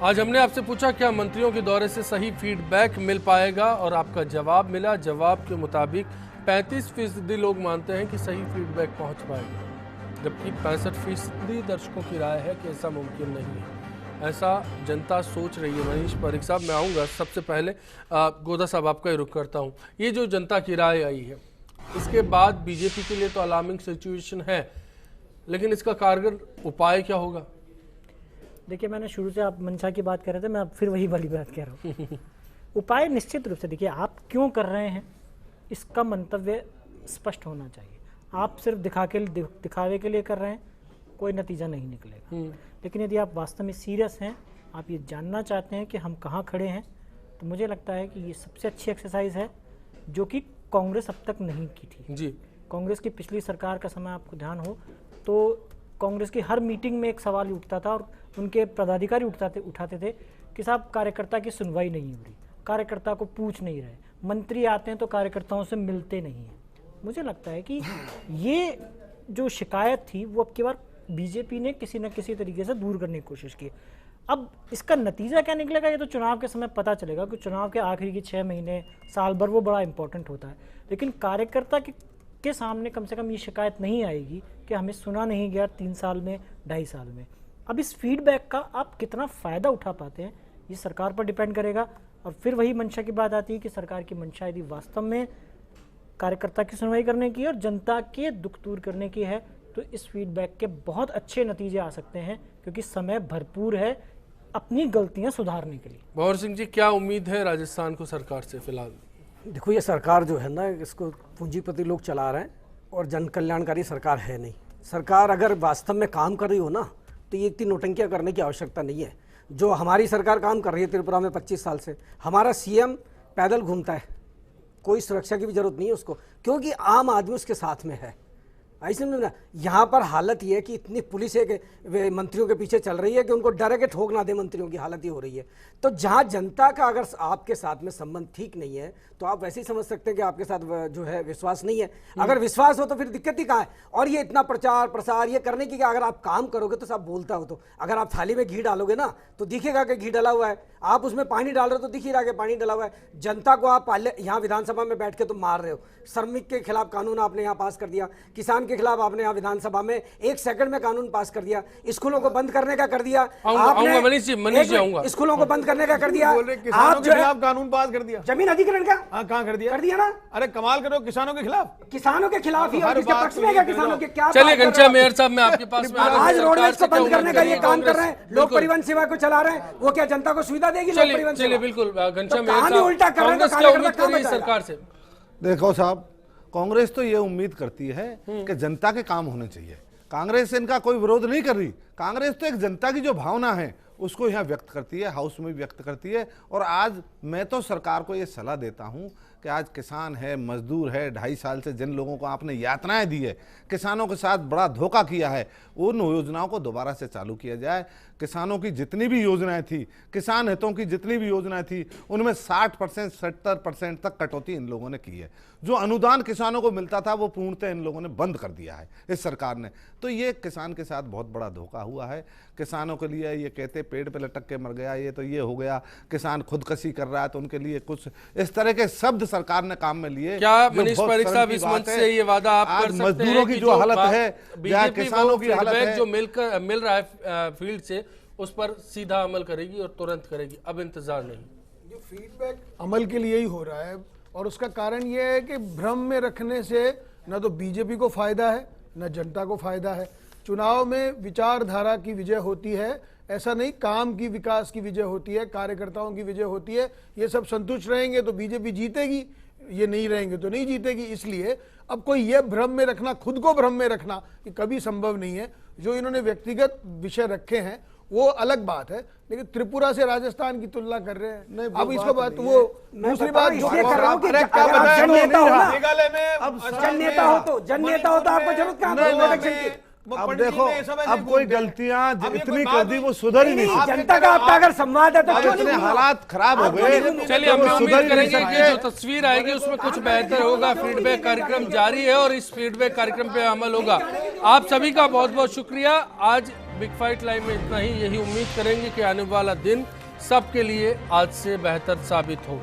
आज हमने आपसे पूछा क्या मंत्रियों के दौरे से सही फीडबैक मिल पाएगा और आपका जवाब मिला। जवाब के मुताबिक 35% लोग मानते हैं कि सही फीडबैक पहुंच पाएगा, जबकि 65% दर्शकों की राय है कि ऐसा मुमकिन नहीं है। ऐसा जनता सोच रही है। मनीष पारीक साहब, मैं आऊँगा। सबसे पहले गोदा साहब आपका ही रुख करता हूँ। ये जो जनता की राय आई है, इसके बाद बीजेपी के लिए तो अलार्मिंग सिचुएशन है, लेकिन इसका कारगर उपाय क्या होगा? देखिए, मैंने शुरू से आप मंशा की बात कर रहे थे, मैं अब फिर वही वाली बात कह रहा हूँ। उपाय निश्चित रूप से देखिए, आप क्यों कर रहे हैं इसका मंतव्य स्पष्ट होना चाहिए। आप सिर्फ दिखावे के लिए कर रहे हैं, कोई नतीजा नहीं निकलेगा। लेकिन यदि आप वास्तव में सीरियस हैं, आप ये जानना चाहते हैं कि हम कहाँ खड़े हैं, तो मुझे लगता है कि ये सबसे अच्छी एक्सरसाइज है जो कि कांग्रेस अब तक नहीं की थी जी। कांग्रेस की पिछली सरकार का समय आपको ध्यान हो तो कांग्रेस की हर मीटिंग में एक सवाल ही उठता था और उनके पदाधिकारी उठाते थे कि साहब कार्यकर्ता की सुनवाई नहीं हो रही, कार्यकर्ता को पूछ नहीं रहे, मंत्री आते हैं तो कार्यकर्ताओं से मिलते नहीं हैं। मुझे लगता है कि ये जो शिकायत थी वो अब की बार बीजेपी ने किसी न किसी तरीके से दूर करने की कोशिश की। अब इसका नतीजा क्या निकलेगा ये तो चुनाव के समय पता चलेगा, क्योंकि चुनाव के आखिरी के 6 महीने साल भर वो बड़ा इंपॉर्टेंट होता है। लेकिन कार्यकर्ता के सामने कम से कम ये शिकायत नहीं आएगी कि हमें सुना नहीं गया 3 साल में, 2.5 साल में। अब इस फीडबैक का आप कितना फ़ायदा उठा पाते हैं ये सरकार पर डिपेंड करेगा। और फिर वही मंशा की बात आती है कि सरकार की मंशा यदि वास्तव में कार्यकर्ता की सुनवाई करने की और जनता के दुख दूर करने की है तो इस फीडबैक के बहुत अच्छे नतीजे आ सकते हैं, क्योंकि समय भरपूर है अपनी गलतियां सुधारने के लिए। भंवर सिंह जी, क्या उम्मीद है राजस्थान को सरकार से फिलहाल? देखो, ये सरकार जो है ना, इसको पूंजीपति लोग चला रहे हैं और जन कल्याणकारी सरकार है नहीं। सरकार अगर वास्तव में काम कर रही हो ना तो ये इतनी नोटंकियां करने की आवश्यकता नहीं है। जो हमारी सरकार काम कर रही है त्रिपुरा में 25 साल से, हमारा सीएम पैदल घूमता है, कोई सुरक्षा की भी जरूरत नहीं है उसको, क्योंकि आम आदमी उसके साथ में है। ऐसे में ना यहाँ पर हालत ये है कि इतनी पुलिस है कि मंत्रियों के पीछे चल रही है कि उनको डर है कि ठोक ना दे मंत्रियों की, हालत ये हो रही है। तो जहाँ जनता का अगर आपके साथ में संबंध ठीक नहीं है तो आप वैसे ही समझ सकते हैं कि आपके साथ जो है विश्वास नहीं है। अगर विश्वास हो तो फिर दिक्कत ही कहाँ है? और ये इतना प्रचार प्रसार ये करने की, अगर आप काम करोगे तो सब बोलता हो। तो अगर आप थाली में घी डालोगे ना तो दिखेगा कि घी डला हुआ है, आप उसमें पानी डाल रहे हो तो दिख ही रहा है पानी डला हुआ है। जनता को आप यहाँ विधानसभा में बैठ के तो मार रहे हो। श्रमिक के खिलाफ कानून आपने यहाँ पास कर दिया, किसान के खिलाफ आपने यहाँ विधानसभा में 1 सेकंड में कानून पास कर दिया, स्कूलों को बंद करने का कर दिया आपने। मनीष जी आऊंगा। स्कूलों को बंद करने का कर दिया, किसानों के खिलाफ कानून पास कर दिया, जमीन अधिग्रहण का कहाँ कर दिया ना। अरे कमाल करो, किसानों के खिलाफ ही और किसके पक्ष में? किसानों के क्या? चलिए घनश्याम मेयर साहब, मैं आपके पास में आज रोडवेज को बंद करने का ये काम कर रहे हैं, लोक परिवहन सेवा को चला रहे हैं, वो क्या जनता को सुविधा देगी? चलिए बिल्कुल घनश्याम मेयर साहब, कांग्रेस क्या उम्मीद कर रही है सरकार से? देखो साहब, कांग्रेस तो ये उम्मीद करती है कि जनता के काम होने चाहिए। कांग्रेस इनका कोई विरोध नहीं कर रही। कांग्रेस तो एक जनता की जो भावना है उसको यहाँ व्यक्त करती है, हाउस में व्यक्त करती है। और आज मैं तो सरकार को ये सलाह देता हूँ कि आज किसान है, मजदूर है, 2.5 साल से जिन लोगों को आपने यातनाएं दी है, किसानों के साथ बड़ा धोखा किया है, उन योजनाओं को दोबारा से चालू किया जाए। किसानों की जितनी भी योजनाएं थी, किसान हितों की जितनी भी योजनाएं थी, उनमें 60% 70% तक कटौती इन लोगों ने की है। जो अनुदान किसानों को मिलता था वो पूर्णतः इन लोगों ने बंद कर दिया है इस सरकार ने। तो ये किसान के साथ बहुत बड़ा धोखा हुआ है। किसानों के लिए ये कहते पेड़ पे लटक के मर गया, ये तो ये हो गया, किसान खुदकशी कर रहा है, तो उनके लिए कुछ इस तरह के शब्द सरकार ने काम में लिए। क्या मनीष पारीक साहब इस मंच से ये वादा आप कर सकते हैं मजदूरों की जो हालत है, किसानों की हालत है, जो मिल रहा है फील्ड से, उस पर सीधा अमल करेगी और तुरंत करेगी, अब इंतजार नहीं? जो फीडबैक अमल के लिए ही हो रहा है, और उसका कारण यह है कि भ्रम में रखने से न तो बीजेपी को फायदा है न जनता को फायदा है। चुनाव में विचारधारा की विजय होती है, ऐसा नहीं काम की विकास की विजय होती है, कार्यकर्ताओं की विजय होती है। ये सब संतुष्ट रहेंगे तो बीजेपी जीतेगी, ये नहीं रहेंगे तो नहीं जीतेगी। इसलिए अब कोई ये भ्रम में रखना, खुद को भ्रम में रखना, ये कभी संभव नहीं है। जो इन्होंने व्यक्तिगत विषय रखे हैं वो अलग बात है, लेकिन त्रिपुरा से राजस्थान की तुलना कर रहे हैं। अब इसके बाद वो दूसरी बात जो जन नेता हो तो आपको जरूरत कहाँ? अब देखो, अब कोई गलतियां इतनी कर दी वो सुधर ही नहीं। जनता का आपका अगर संवाद है तो इतने हालात खराब हो गए। चलिए हम उम्मीद करेंगे कि जो तस्वीर आएगी उसमें कुछ बेहतर होगा। फीडबैक कार्यक्रम जारी है और इस फीडबैक कार्यक्रम पे अमल होगा। आप सभी का बहुत बहुत शुक्रिया। आज बिग फाइट लाइव में इतना ही। यही उम्मीद करेंगे कि आने वाला दिन सबके लिए आज से बेहतर साबित हो।